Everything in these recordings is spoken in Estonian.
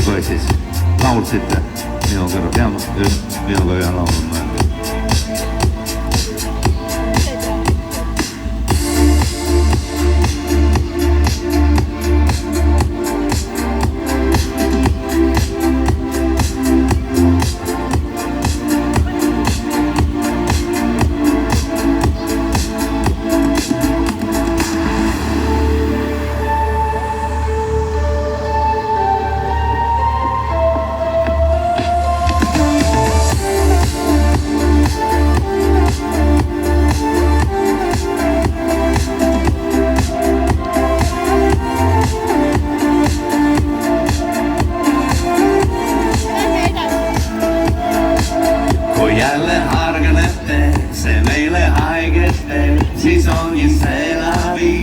klassiklassis laulsite minuga ühe laulu mõelda. Jälle harganete, see meile haiget teeb, siis ongi see läbi.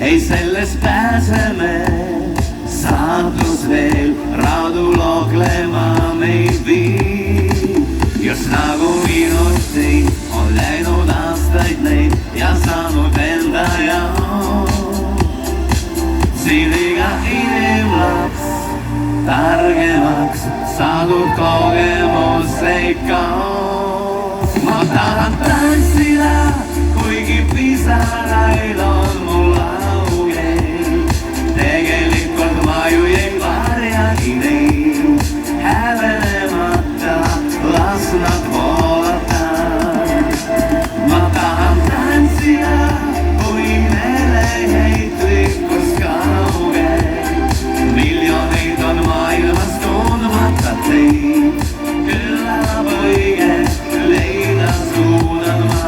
Ei sellest pääseme, saatus veel raadu looklema meid viib. Just nagu minuti on läinud aastaid neid ja saanud enda jaoks. Siin iga inimlaps targemaks saadud kogemus ei kao. Ma tahan tantsida, kuigi pisaraid on mul augel. Tegelikult ma ju ei varjagi neid, häbenemata las nad voolata. Ma tahan tantsida, kui meeleheitlikkus kaugel. Miljoneid on maailmas tundmata teid, küllap õige leida suudan ma.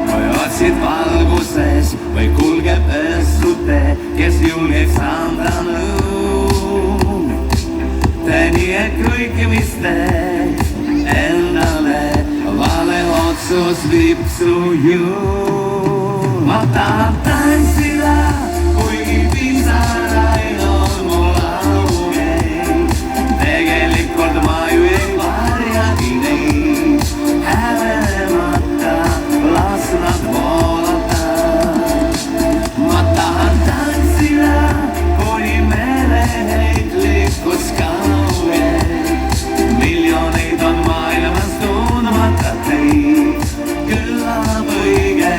Kui otsid valguses või kulgeb öösute, kes julgeks anda nõu. Tee nii, et kõik, mis teed endale, vale otsus viib su jõu. Ma tahan tantsida, kuigi pisaraid on mul augel. Tegelikult ma ju ei varjagi neid, häbenemata las nad voolata. Ma tahan tantsida, kuni meeleheitlikkus kaugel. Miljoneid on maailmas tundmata teid, küllap õige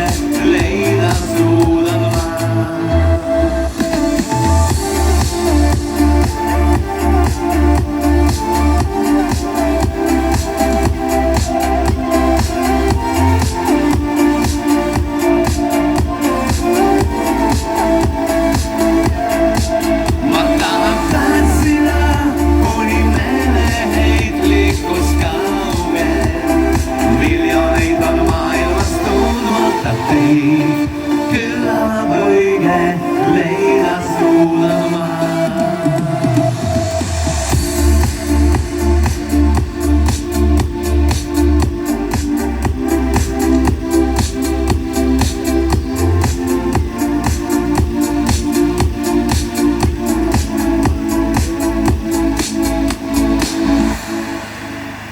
leida suudan ma. Ma tahan tantsida, kuni meeleheitlikkus kaugel. Miljoneid on maailmas tundmata teid,